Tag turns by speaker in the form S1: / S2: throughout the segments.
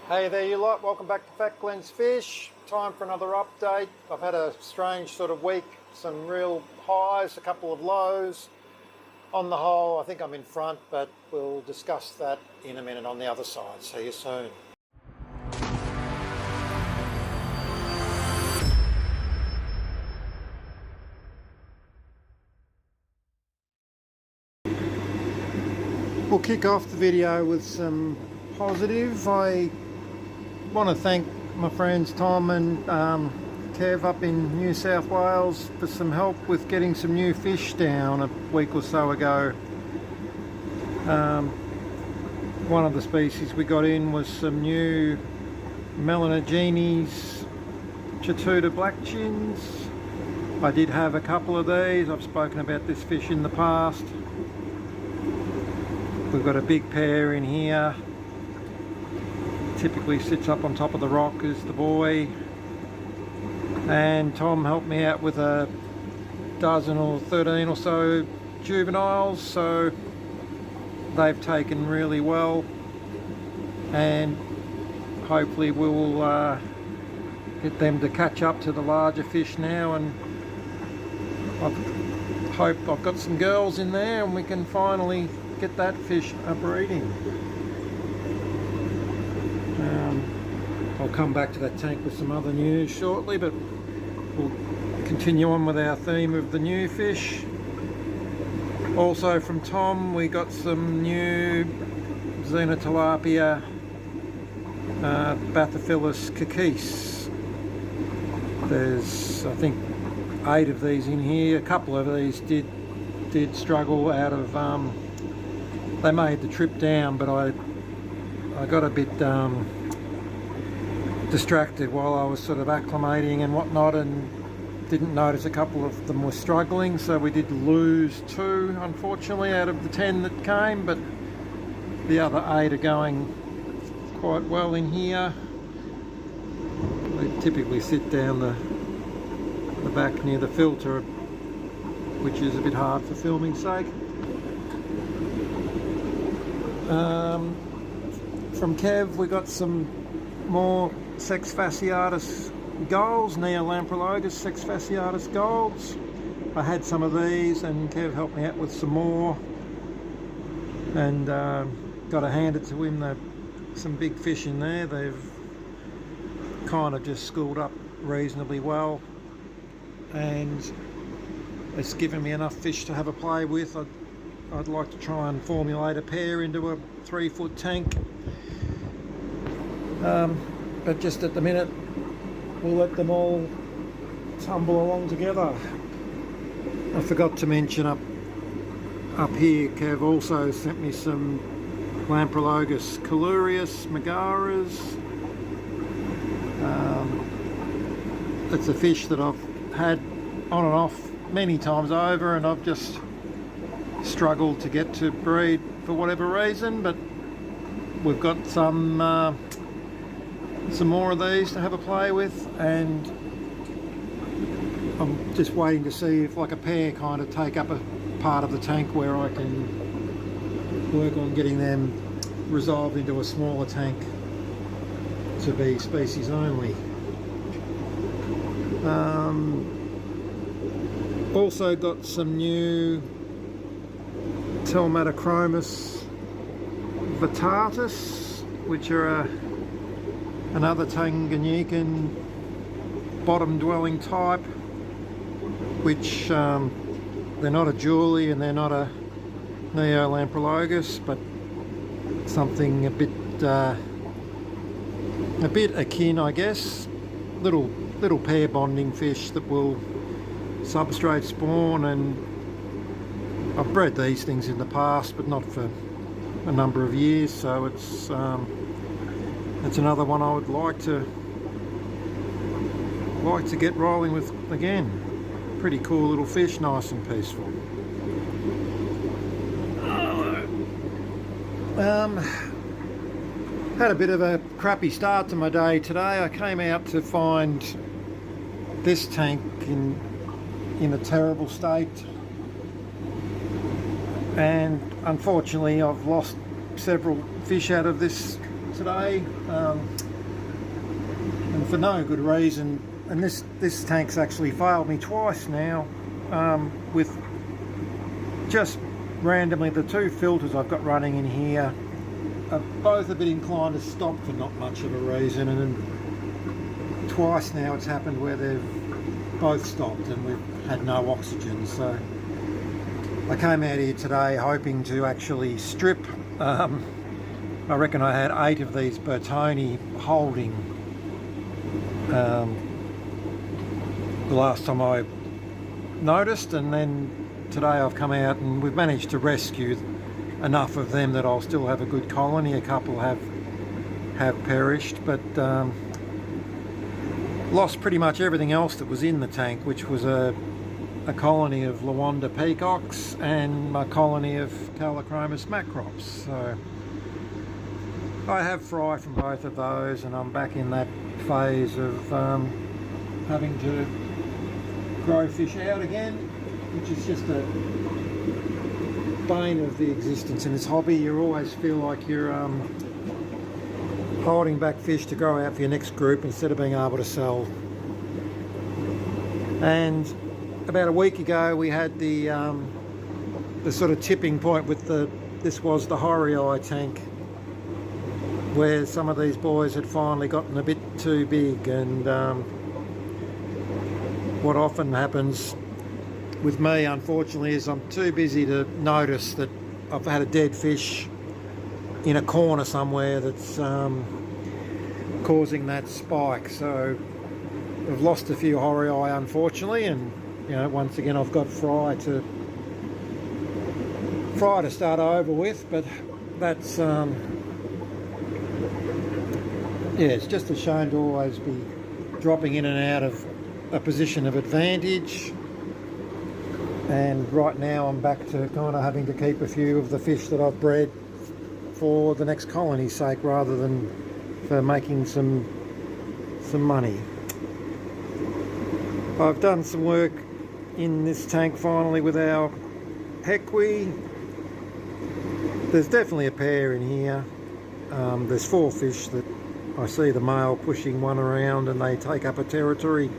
S1: Hey there you lot, welcome back to Fat Glenn's Fish. Time for another update. I've had a strange sort of week, some real highs, a couple of lows. On the whole, I think I'm in front, but we'll discuss that in a minute on the other side. See you soon. We'll kick off the video with some positive. I want to thank my friends Tom and Kev up in New South Wales for some help with getting some new fish down a week or so ago. One of the species we got in was some new Melanogenes Chatuta black chins. I did have a couple of these. I've spoken about this fish in the past. We've got a big pair in here. Typically sits up on top of the rock as the boy, and Tom helped me out with a dozen or 13 or so juveniles, so they've taken really well, and hopefully we'll get them to catch up to the larger fish now, and I hope I've got some girls in there and we can finally get that fish breeding. I'll come back to that tank with some other news shortly, but we'll continue on with our theme of the new fish. Also from Tom, we got some new Xenotilapia Bathyphilus caquis. There's, I think, 8 of these in here. A couple of these did struggle out of, they made the trip down, but I got a bit distracted while I was sort of acclimating and whatnot, and didn't notice a couple of them were struggling, so we did lose 2 unfortunately out of the 10 that came, but the other 8 are going quite well in here. They typically sit down the back near the filter, which is a bit hard for filming's sake. From Kev we got some more Sex fasciatus gulls, Neolamprologus Sex fasciatus gulls. I had some of these and Kev helped me out with some more, and got to hand it to him, some big fish in there. They've kind of just schooled up reasonably well, and it's given me enough fish to have a play with. I'd like to try and formulate a pair into a 3-foot tank. But just at the minute we'll let them all tumble along together. I forgot to mention up here, Kev also sent me some Lamprologus colurius megaras. It's a fish that I've had on and off many times over, and I've just struggled to get to breed for whatever reason, but we've got some more of these to have a play with, and I'm just waiting to see if like a pair kind of take up a part of the tank where I can work on getting them resolved into a smaller tank to be species only. Also got some new Telmatochromis vittatus, which are another Tanganyikan bottom dwelling type, which they're not a Julie and they're not a Neolamprologus, but something a bit akin, I guess. Little pair bonding fish that will substrate spawn, and I've bred these things in the past but not for a number of years, so it's another one I would like to get rolling with again. Pretty cool little fish, nice and peaceful. Had a bit of a crappy start to my day today. I came out to find this tank in a terrible state, and unfortunately I've lost several fish out of this today, and for no good reason. And this tank's actually failed me twice now, with just randomly the two filters I've got running in here are both a bit inclined to stop for not much of a reason, and then twice now it's happened where they've both stopped and we've had no oxygen. So I came out here today hoping to actually strip. I reckon I had 8 of these Bertoni holding the last time I noticed, and then today I've come out and we've managed to rescue enough of them that I'll still have a good colony. A couple have perished, but lost pretty much everything else that was in the tank, which was a colony of Lawanda peacocks and a colony of Callichromis macrops. So I have fry from both of those, and I'm back in that phase of having to grow fish out again, which is just a bane of the existence in this hobby. You always feel like you're holding back fish to grow out for your next group instead of being able to sell. And about a week ago we had the sort of tipping point with this was the Horii tank, where some of these boys had finally gotten a bit too big, and what often happens with me, unfortunately, is I'm too busy to notice that I've had a dead fish in a corner somewhere that's causing that spike. So I've lost a few Horii, unfortunately, and once again I've got fry to start over with, but that's yeah, it's just a shame to always be dropping in and out of a position of advantage. And right now I'm back to kind of having to keep a few of the fish that I've bred for the next colony's sake, rather than for making some money. I've done some work in this tank finally with our Hequi. There's definitely a pair in here. There's 4 fish that I see the male pushing one around and they take up a territory,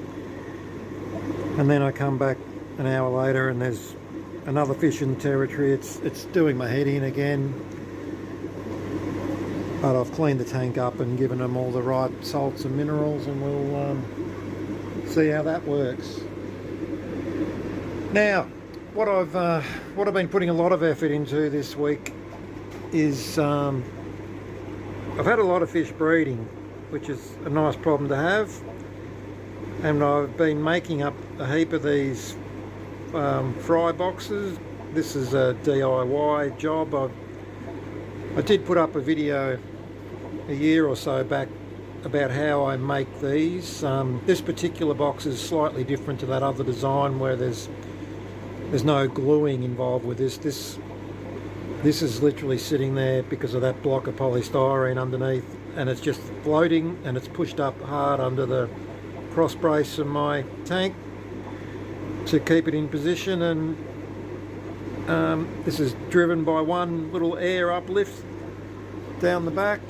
S1: and then I come back an hour later and there's another fish in the territory. It's doing my head in again, but I've cleaned the tank up and given them all the right salts and minerals, and we'll see how that works. Now, what I've been putting a lot of effort into this week is I've had a lot of fish breeding, which is a nice problem to have, and I've been making up a heap of these fry boxes. This is a DIY job. I did put up a video a year or so back about how I make these. This particular box is slightly different to that other design where there's no gluing involved with this. This is literally sitting there because of that block of polystyrene underneath, and it's just floating, and it's pushed up hard under the cross brace of my tank to keep it in position. And this is driven by one little air uplift down the back,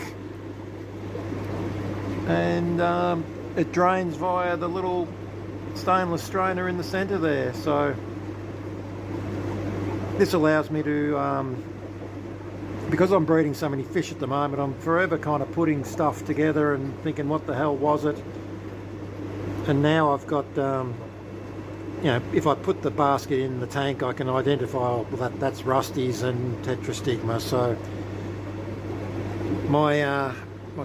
S1: and it drains via the little stainless strainer in the center there. So this allows me to, because I'm breeding so many fish at the moment, I'm forever kind of putting stuff together and thinking, what the hell was it? And now I've got, if I put the basket in the tank, I can identify, well, that's Rusties and Tetrastigma. So my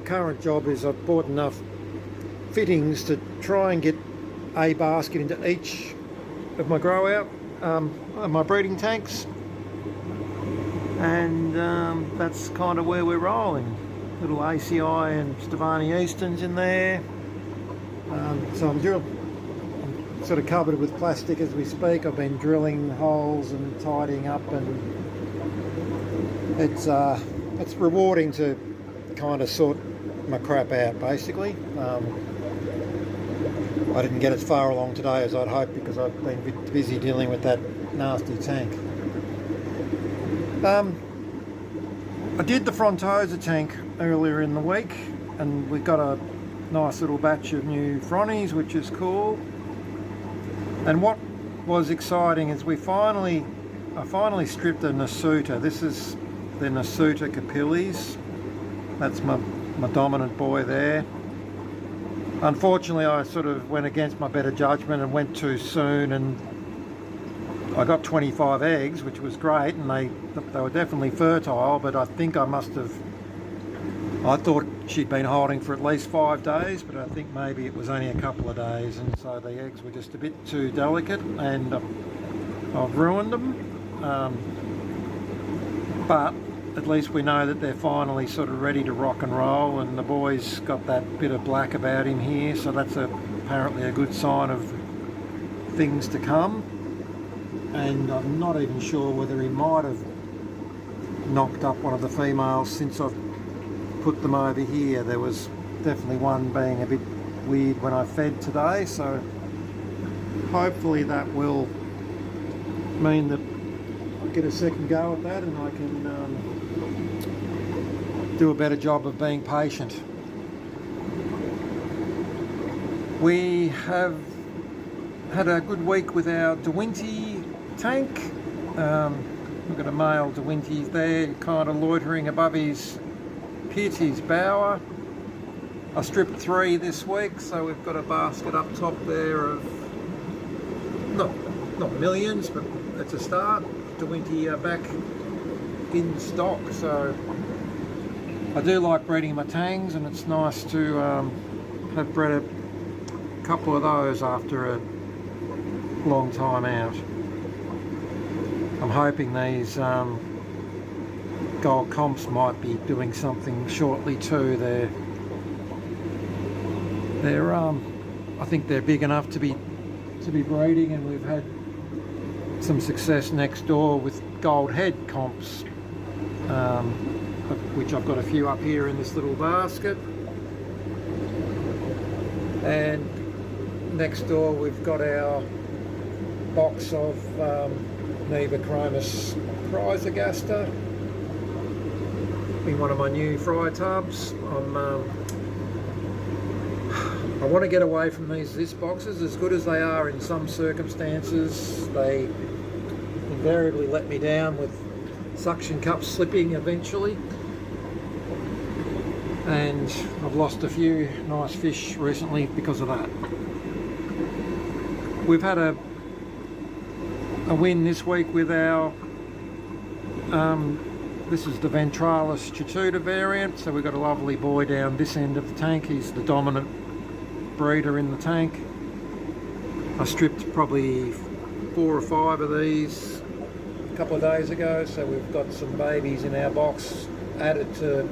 S1: current job is I've bought enough fittings to try and get a basket into each of my grow out, my breeding tanks, and that's kind of where we're rolling. Little ACI and Stevani Easterns in there. So I'm sort of covered with plastic as we speak. I've been drilling holes and tidying up, and it's rewarding to kind of sort my crap out, basically. I didn't get as far along today as I'd hoped because I've been a bit busy dealing with that nasty tank. I did the Frontosa tank earlier in the week, and we got a nice little batch of new Fronnies, which is cool. And what was exciting is I finally stripped a Nasuta. This is the Nasuta Capillis. That's my dominant boy there. Unfortunately, I sort of went against my better judgment and went too soon, and I got 25 eggs, which was great, and they were definitely fertile, but I think I thought she'd been holding for at least 5 days, but I think maybe it was only a couple of days, and so the eggs were just a bit too delicate, and I've ruined them. But at least we know that they're finally sort of ready to rock and roll, and the boy's got that bit of black about him here, so that's apparently a good sign of things to come. And I'm not even sure whether he might have knocked up one of the females since I've put them over here. There was definitely one being a bit weird when I fed today, so hopefully that will mean that I get a second go at that and I can do a better job of being patient. We have had a good week with our DeWinty tank. We've got a male DeWinty there, kind of loitering above his pit, his bower. I stripped 3 this week, so we've got a basket up top there of not millions, but it's a start. DeWinty back in stock, so I do like breeding my tangs, and it's nice to have bred a couple of those after a long time out. I'm hoping these gold comps might be doing something shortly too. They're I think they're big enough to be breeding, and we've had some success next door with gold head comps, which I've got a few up here in this little basket. And next door we've got our box of Nevochromis Chrysogaster in one of my new fry tubs. I want to get away from these boxes. As good as they are in some circumstances, they invariably let me down with suction cups slipping eventually, and I've lost a few nice fish recently because of that. We've had a win this week with our this is the Ventralis Chituta variant, so we've got a lovely boy down this end of the tank. He's the dominant breeder in the tank. I stripped probably 4 or 5 of these a couple of days ago, so we've got some babies in our box added to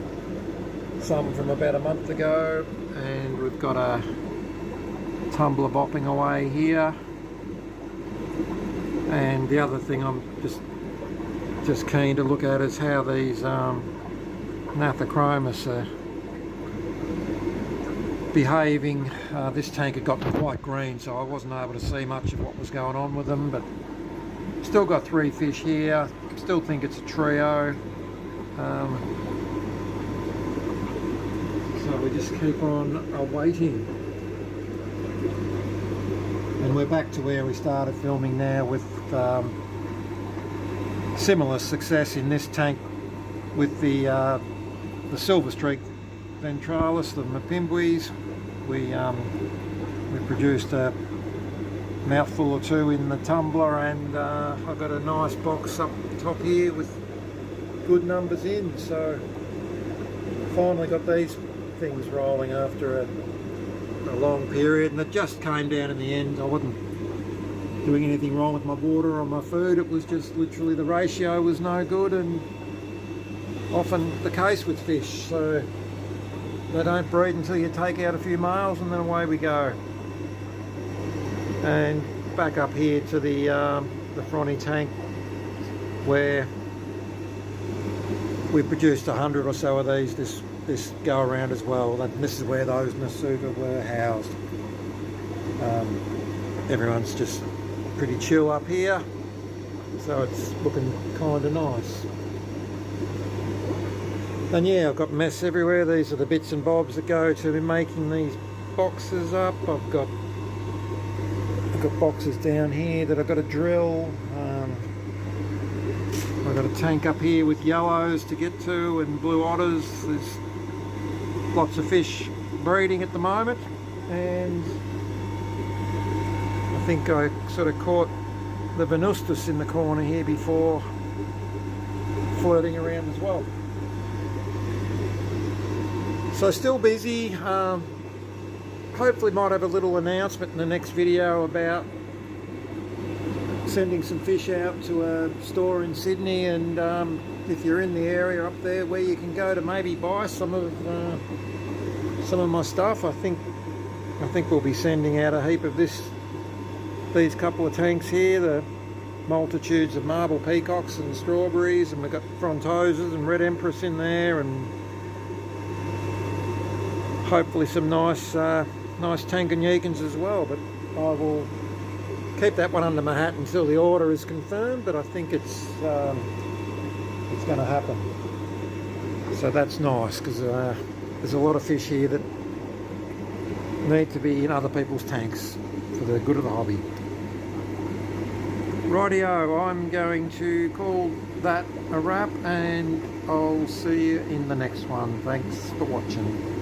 S1: some from about a month ago, and we've got a tumbler bopping away here. And the other thing I'm just keen to look at is how these Gnathochromis are behaving. This tank had gotten quite green, so I wasn't able to see much of what was going on with them, but still got 3 fish here. Still think it's a trio. So we just keep on waiting. And we're back to where we started filming now, with similar success in this tank with the Silver Streak Ventralis, the Mapimbuis. We produced a mouthful or 2 in the tumbler, and I've got a nice box up top here with good numbers in. So finally got these things rolling after a long period, and it just came down in the end. I wasn't doing anything wrong with my water or my food. It was just literally the ratio was no good, and often the case with fish. So they don't breed until you take out a few males, and then away we go. And back up here to the Fronny tank, where we produced 100 or so of these this go around as well. And this is where those Nasuta were housed. Everyone's just pretty chill up here, so it's looking kind of nice. And yeah, I've got mess everywhere. These are the bits and bobs that go to making these boxes up. I've got boxes down here that I've got to drill. I've got a tank up here with yellows to get to and blue otters. There's lots of fish breeding at the moment, and I think I sort of caught the Venustus in the corner here before, floating around as well. So still busy. Hopefully might have a little announcement in the next video about sending some fish out to a store in Sydney, and if you're in the area up there where you can go to maybe buy some of my stuff. I think we'll be sending out a heap of these couple of tanks here, the multitudes of marble peacocks and strawberries, and we've got frontoses and red empress in there, and hopefully some nice Tanganyikans as well. But I will keep that one under my hat until the order is confirmed, but I think it's going to happen. So that's nice, because there's a lot of fish here that need to be in other people's tanks for the good of the hobby. Rightio, I'm going to call that a wrap, and I'll see you in the next one. Thanks for watching.